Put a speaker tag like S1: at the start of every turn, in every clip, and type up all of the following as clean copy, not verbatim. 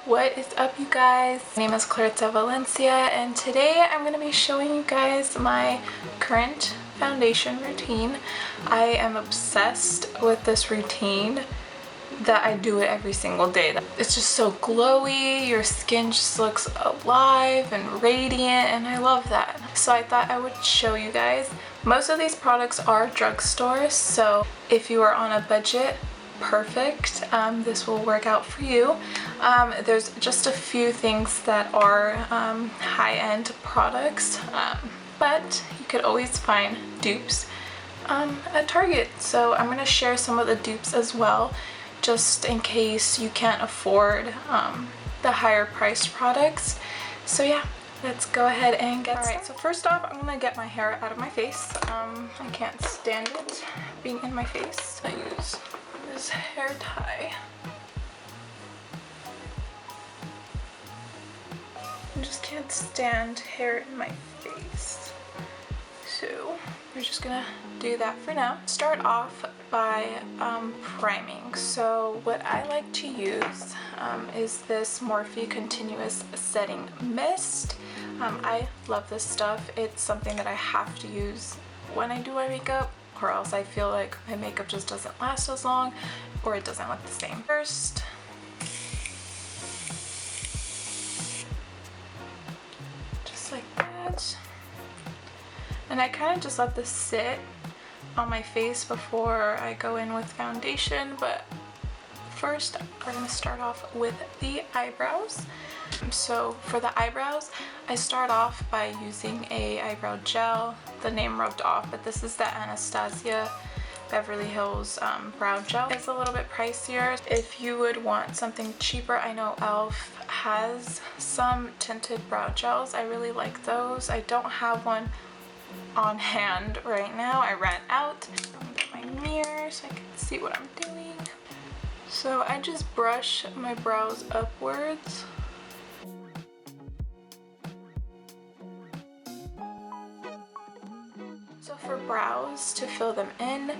S1: What is up, you guys? My name is Clarissa Valencia, and today I'm going to be showing you guys my current foundation routine. I am obsessed with this routine that I do it every single day. It's just so glowy, your skin just looks alive and radiant, and I love that. So I thought I would show you guys. Most of these products are drugstore, so if you are on a budget, perfect. This will work out for you. There's just a few things that are high-end products, but you could always find dupes at Target. So I'm going to share some of the dupes as well, just in case you can't afford the higher priced products. So yeah, let's go ahead and get started. So first off, I'm going to get my hair out of my face. I can't stand it being in my face. I use this hair tie. I just can't stand hair in my face. So we're just gonna do that for now. Start off by priming. So what I like to use is this Morphe Continuous Setting Mist. I love this stuff. It's something that I have to use when I do my makeup, or else I feel like my makeup just doesn't last as long or it doesn't look the same. First, just like that. And I kind of just let this sit on my face before I go in with foundation, but first we're going to start off with the eyebrows. So for the eyebrows, I start off by using a eyebrow gel. The name rubbed off, but this is the Anastasia Beverly Hills brow gel. It's a little bit pricier. If you would want something cheaper, I know e.l.f. has some tinted brow gels. I really like those. I don't have one on hand right now. I ran out. I'm gonna get my mirror so I can see what I'm doing. So I just brush my brows upwards. So for brows, to fill them in,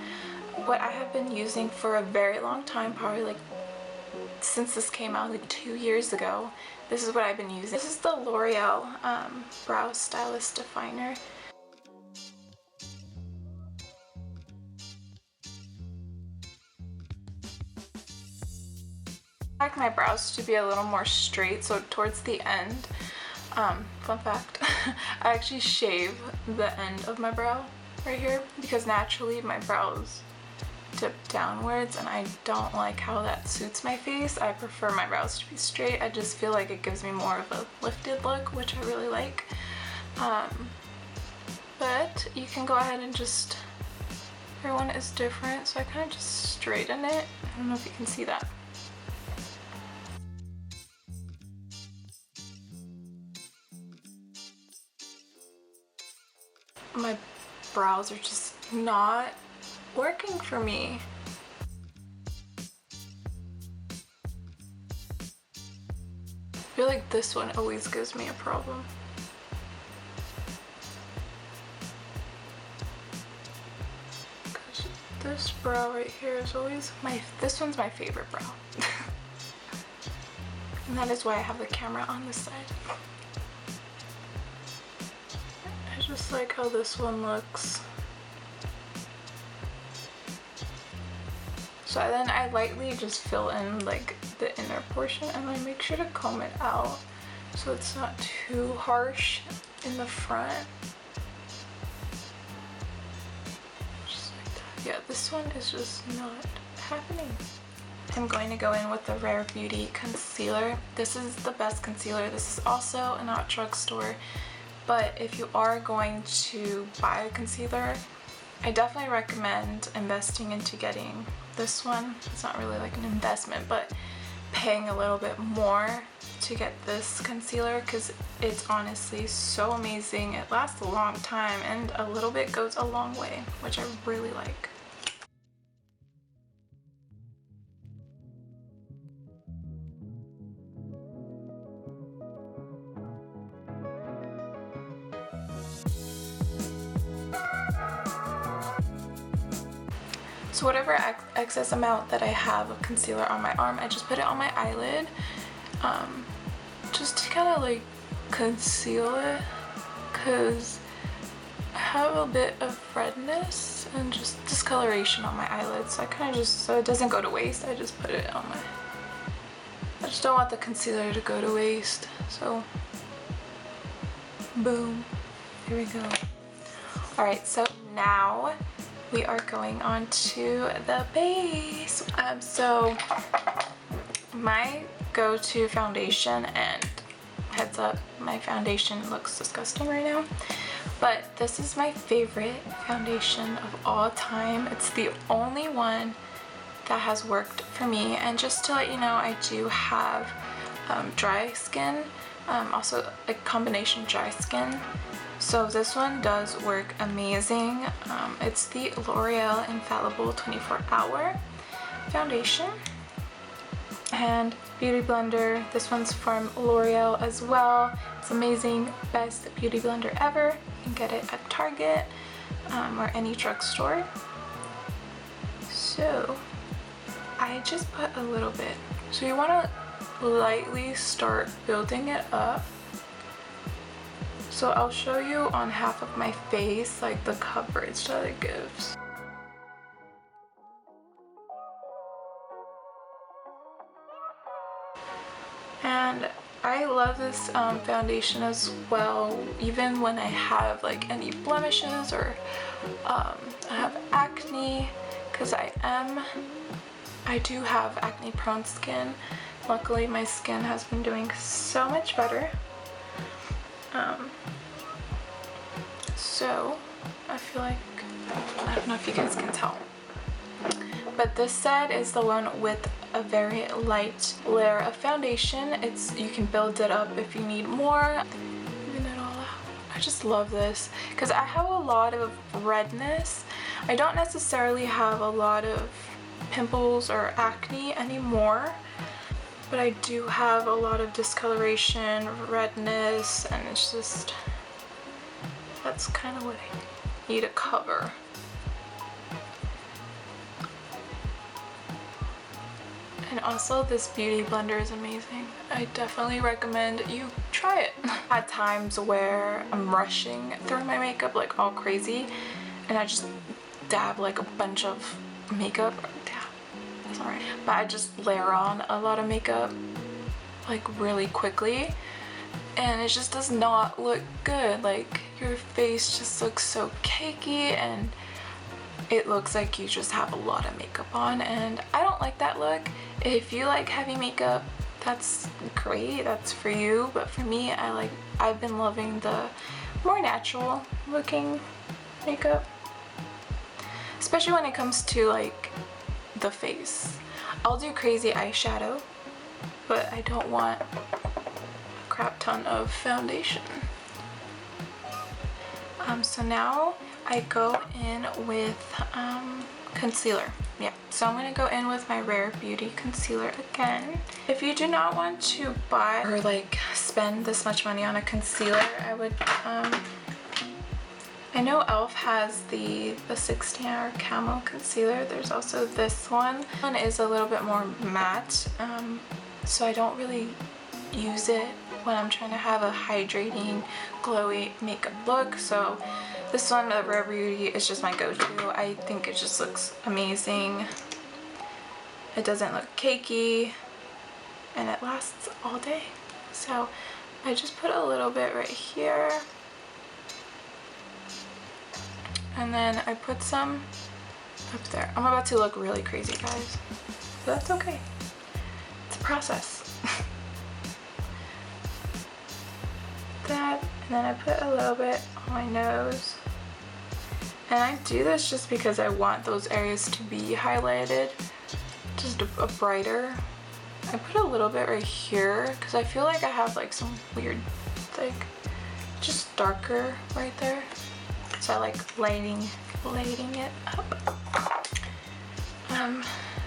S1: what I have been using for a very long time, probably like since this came out like 2 years ago, this is what I've been using. This is the L'Oreal Brow Stylist Definer. I like my brows to be a little more straight, so towards the end, fun fact, I actually shave the end of my brow right here because naturally my brows tip downwards and I don't like how that suits my face. I prefer my brows to be straight. I just feel like it gives me more of a lifted look, which I really like. But you can go ahead and just, everyone is different, so I kind of just straighten it. I don't know if you can see that. My brows are just not working for me. I feel like this one always gives me a problem. Because this brow right here is always this one's my favorite brow. And that is why I have the camera on this side. I just like how this one looks. So then I lightly just fill in like the inner portion and I make sure to comb it out so it's not too harsh in the front. Just like that. Yeah, this one is just not happening. I'm going to go in with the Rare Beauty concealer. This is the best concealer. This is also not drugstore. But if you are going to buy a concealer, I definitely recommend investing into getting this one. It's not really like an investment, but paying a little bit more to get this concealer because it's honestly so amazing. It lasts a long time and a little bit goes a long way, which I really like. So whatever excess amount that I have of concealer on my arm, I just put it on my eyelid. just to kind of like conceal it, because I have a bit of redness and just discoloration on my eyelids. So I kind of just, so it doesn't go to waste, I just put it on my, I just don't want the concealer to go to waste. So boom, here we go. Alright, so now we are going on to the base. So my go-to foundation, and heads up, my foundation looks disgusting right now, but this is my favorite foundation of all time. It's the only one that has worked for me. And just to let you know, I do have dry skin, also a combination dry skin. So this one does work amazing. It's the L'Oreal Infallible 24-Hour Foundation. And Beauty Blender, this one's from L'Oreal as well. It's amazing, best beauty blender ever. You can get it at Target or any drugstore. So I just put a little bit. So you want to lightly start building it up. So I'll show you on half of my face, like the coverage that it gives. And I love this foundation as well, even when I have like any blemishes or I have acne, because I do have acne prone skin. Luckily my skin has been doing so much better. So I feel like, I don't know if you guys can tell, but this set is the one with a very light layer of foundation. You can build it up if you need more. Even it all out. I just love this because I have a lot of redness. I don't necessarily have a lot of pimples or acne anymore, but I do have a lot of discoloration, redness, and it's just, that's kind of what I need to cover. And also this beauty blender is amazing. I definitely recommend you try it. I had times where I'm rushing through my makeup like all crazy, and I just dab like a bunch of makeup. That's alright. But I just layer on a lot of makeup like really quickly, and it just does not look good. Like your face just looks so cakey and it looks like you just have a lot of makeup on, and I don't like that look. If you like heavy makeup, that's great, that's for you, but for me, I've been loving the more natural looking makeup, especially when it comes to like the face. I'll do crazy eyeshadow, but I don't want a crap ton of foundation. So now I go in with concealer. Yeah, so I'm gonna go in with my Rare Beauty concealer again. If you do not want to buy or like spend this much money on a concealer, I would I know e.l.f. has the 16-hour camo concealer. There's also this one. This one is a little bit more matte, so I don't really use it when I'm trying to have a hydrating, glowy makeup look. So this one, the Rare Beauty, is just my go-to. I think it just looks amazing. It doesn't look cakey, and it lasts all day. So I just put a little bit right here, and then I put some up there. I'm about to look really crazy, guys, but that's okay. It's a process. That, and then I put a little bit on my nose. And I do this just because I want those areas to be highlighted, just a brighter. I put a little bit right here because I feel like I have like some weird, like, just darker right there. So I like lighting it up.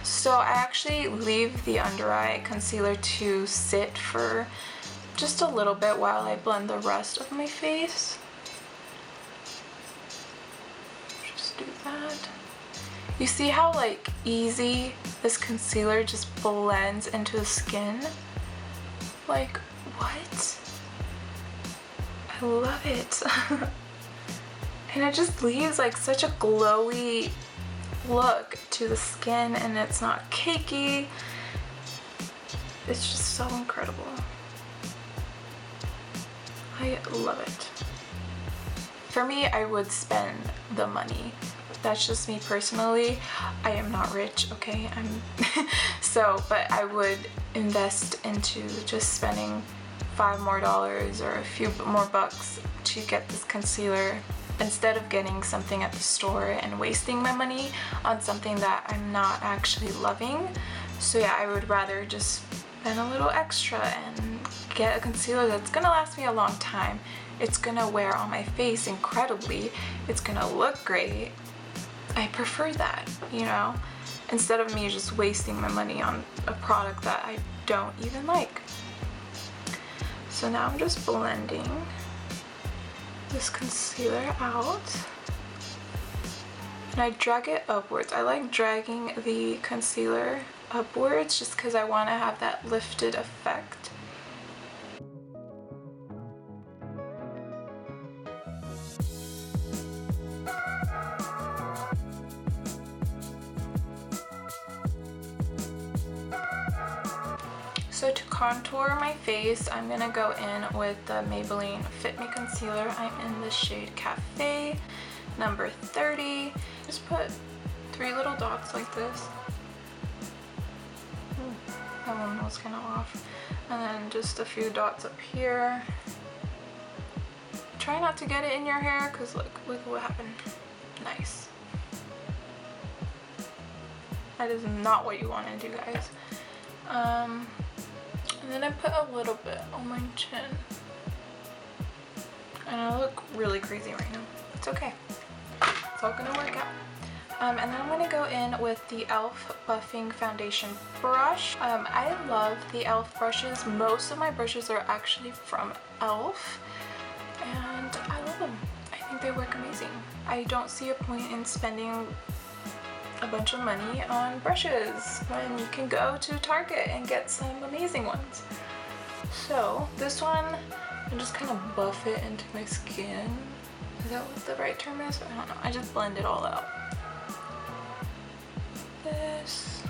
S1: So I actually leave the under eye concealer to sit for just a little bit while I blend the rest of my face. Just do that. You see how like easy this concealer just blends into the skin? Like, what? I love it. And it just leaves like such a glowy look to the skin, and it's not cakey. It's just so incredible. I love it. For me, I would spend the money. That's just me personally. I am not rich, okay? But I would invest into just spending $5 more or a few more bucks to get this concealer instead of getting something at the store and wasting my money on something that I'm not actually loving. So yeah, I would rather just spend a little extra and get a concealer that's gonna last me a long time. It's gonna wear on my face incredibly. It's gonna look great. I prefer that, you know, instead of me just wasting my money on a product that I don't even like. So now I'm just blending this concealer out. And I drag it upwards. I like dragging the concealer upwards just because I want to have that lifted effect. So to contour my face, I'm gonna go in with the Maybelline Fit Me Concealer. I'm in the shade Cafe, number 30. Just put 3 little dots like this. That one was kind of off. And then just a few dots up here. Try not to get it in your hair, because look what happened. Nice. That is not what you want to do, guys. And then I put a little bit on my chin. And I look really crazy right now. It's okay. It's all gonna work out. And then I'm gonna go in with the e.l.f. Buffing Foundation Brush. I love the e.l.f. brushes. Most of my brushes are actually from e.l.f. and I love them. I think they work amazing. I don't see a point in spending a bunch of money on brushes when you can go to Target and get some amazing ones. So this one, I just kind of buff it into my skin. Is that what the right term is? I don't know. I just blend it all out. This.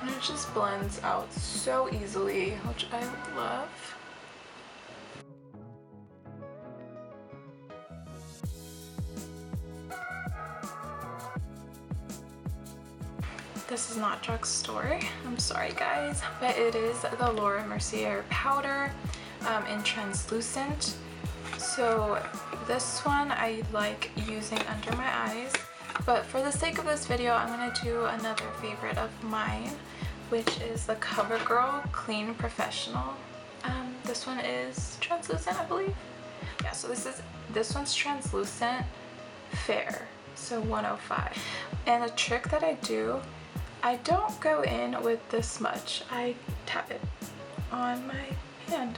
S1: And it just blends out so easily, which I love. This is not drugstore, I'm sorry guys, but it is the Laura Mercier powder in translucent. So this one I like using under my eyes, but for the sake of this video I'm going to do another favorite of mine, which is the Covergirl Clean Professional. This one is translucent, I believe. Yeah, so this one's translucent fair, so 105. And the trick that I do, I don't go in with this much. I tap it on my hand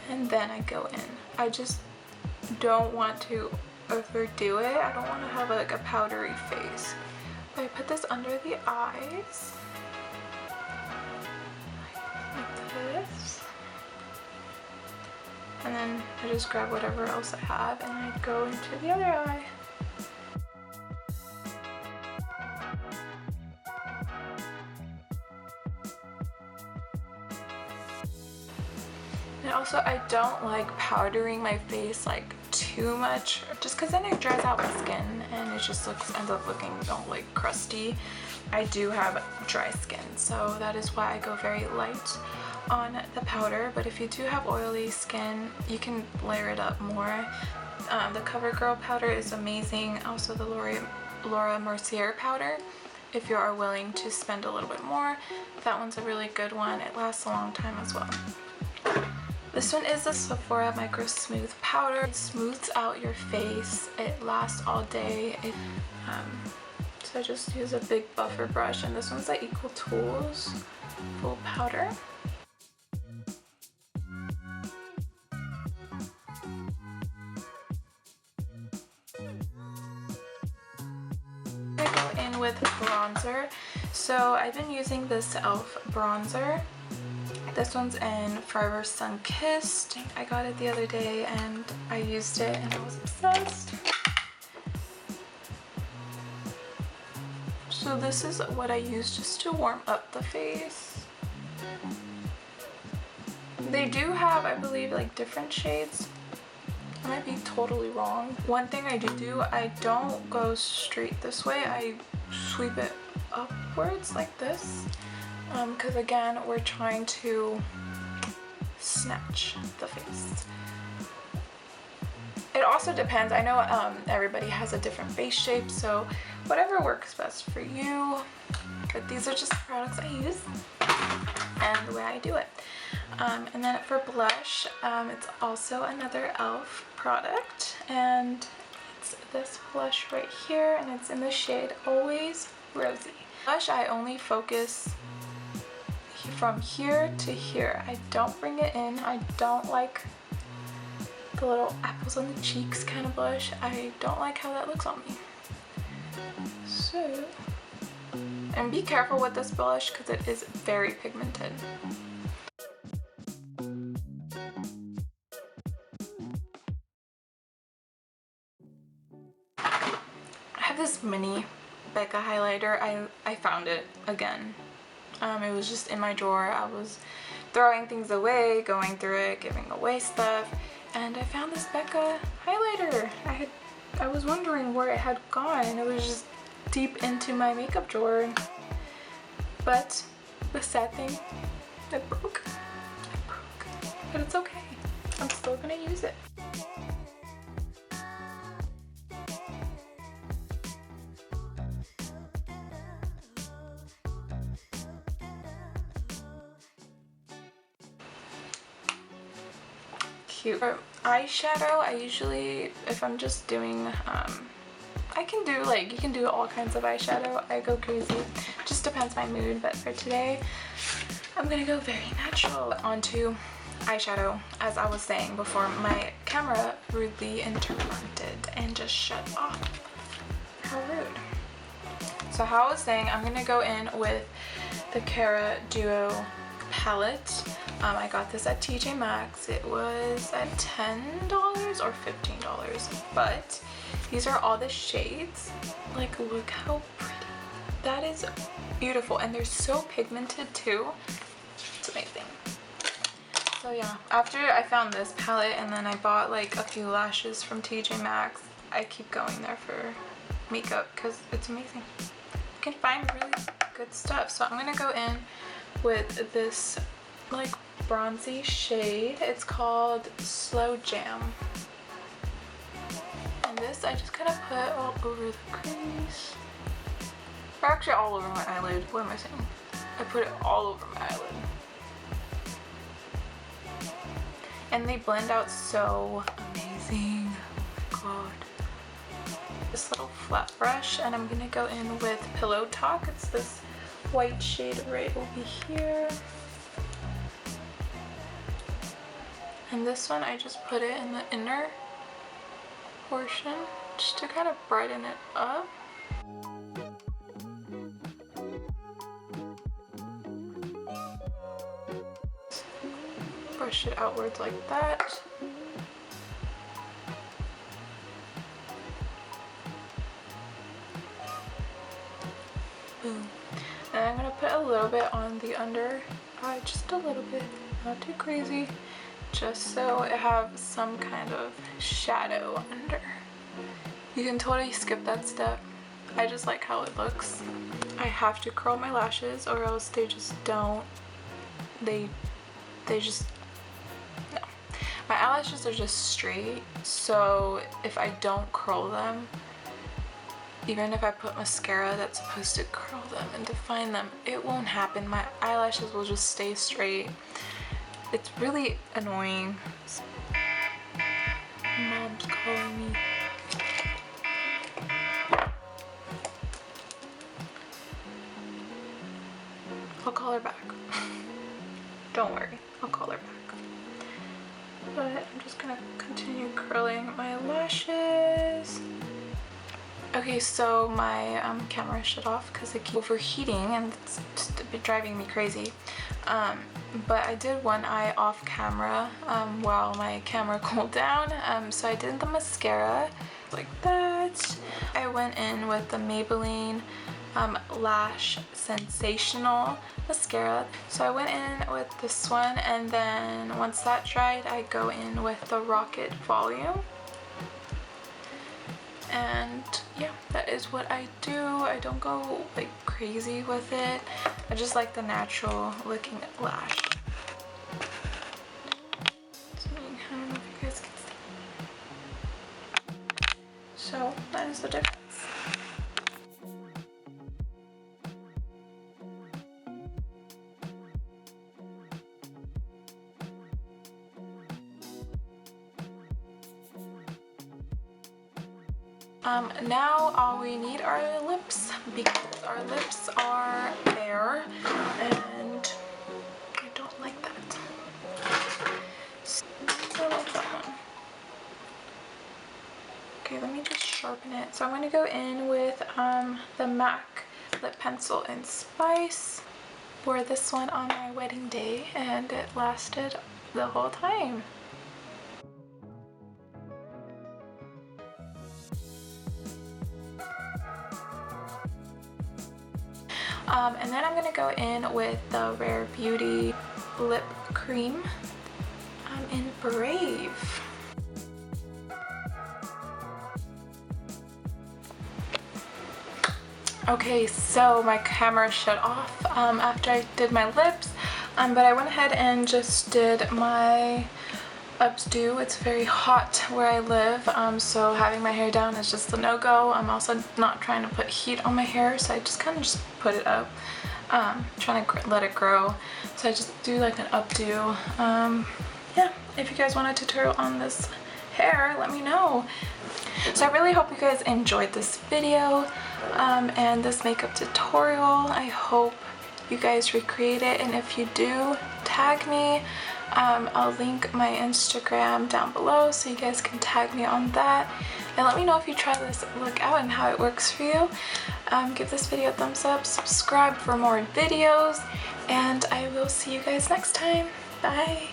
S1: and then I go in. I just don't want to overdo it. I don't want to have like a powdery face. But I put this under the eyes like this, and then I just grab whatever else I have and I go into the other eye. And also, I don't like powdering my face like too much, just because then it dries out my skin and it just ends up looking all like crusty. I do have dry skin, so that is why I go very light on the powder. But if you do have oily skin, you can layer it up more. The Covergirl powder is amazing. Also the Laura Mercier powder, if you are willing to spend a little bit more, that one's a really good one. It lasts a long time as well. This one is the Sephora Microsmooth powder. It smooths out your face. It lasts all day. So I just use a big buffer brush, and this one's the Equal Tools full powder. with bronzer. So I've been using this e.l.f. bronzer. This one's in Forever Sun Kissed. I got it the other day and I used it and I was obsessed. So this is what I use just to warm up the face. They do have, I believe, like different shades. I might be totally wrong. One thing I do, I don't go straight this way. I sweep it upwards like this. Because again, we're trying to snatch the face. It also depends. I know everybody has a different face shape, so whatever works best for you. But these are just the products I use and the way I do it. And then for blush, it's also another e.l.f. product, and it's this blush right here, and it's in the shade Always Rosy. Blush, I only focus from here to here. I don't bring it in. I don't like the little apples on the cheeks kind of blush. I don't like how that looks on me. So, and be careful with this blush because it is very pigmented. I have this mini Becca highlighter. I found it again. It was just in my drawer. I was throwing things away, going through it, giving away stuff, and I found this Becca highlighter. I was wondering where it had gone. It was just deep into my makeup drawer. But the sad thing, it broke. It broke. But it's okay. I'm still gonna use it. Cute. For eyeshadow, I usually, if I'm just doing, I can do like, you can do all kinds of eyeshadow. I go crazy. Just depends my mood, but for today, I'm gonna go very natural onto eyeshadow. As I was saying before, my camera rudely interrupted and just shut off. How rude. So how I was saying, I'm gonna go in with the Cara Duo palette. I got this at Tjmaxx. It was at $10 or $15, but these are all the shades. Like, look how pretty. That is beautiful, and they're so pigmented too. It's amazing. So yeah, after I found this palette and then I bought like a few lashes from Tjmaxx, I keep going there for makeup because it's amazing. You can find really good stuff. So I'm gonna go in with this like bronzy shade. It's called Slow Jam. And this I just kind of put all over the crease. Or actually all over my eyelid. What am I saying? I put it all over my eyelid. And they blend out so amazing. Oh my god. This little flat brush, and I'm gonna go in with Pillow Talk. It's this white shade right over here. And this one, I just put it in the inner portion just to kind of brighten it up. Brush it outwards like that. Boom. And I'm gonna put a little bit on the under eye, just a little bit, not too crazy. Just so it have some kind of shadow under. You can totally skip that step. I just like how it looks. I have to curl my lashes or else they just don't, they just, no. My eyelashes are just straight, so if I don't curl them, even if I put mascara that's supposed to curl them and define them, it won't happen. My eyelashes will just stay straight. It's really annoying. Mom's calling me. I'll call her back. Don't worry, I'll call her back. But I'm just gonna continue curling my lashes. Okay, so my camera shut off because it keeps overheating and it's just driving me crazy. But I did one eye off camera while my camera cooled down. So I did the mascara like that. I went in with the Maybelline Lash Sensational mascara. So I went in with this one, and then once that dried, I go in with the Rocket Volume. And yeah, that is what I do. I don't go like crazy with it. I just like the natural looking lash. So, I don't know if you guys can see. So that is the difference. Now all we need are lips, because our lips are bare and I don't like that. So I like that one. Okay, let me just sharpen it. So I'm going to go in with the MAC lip pencil in Spice. Wore this one on my wedding day and it lasted the whole time. And then I'm going to go in with the Rare Beauty Lip Cream in Brave. Okay, so my camera shut off after I did my lips, but I went ahead and just did my updo. It's very hot where I live, so having my hair down is just a no-go. I'm also not trying to put heat on my hair, so I just kind of just put it up, trying to let it grow. So I just do like an updo. Yeah, if you guys want a tutorial on this hair, let me know. So I really hope you guys enjoyed this video and this makeup tutorial. I hope you guys recreate it, and if you do, tag me. I'll link my Instagram down below so you guys can tag me on that, and let me know if you try this look out and how it works for you. Give this video a thumbs up, subscribe for more videos, and I will see you guys next time. Bye!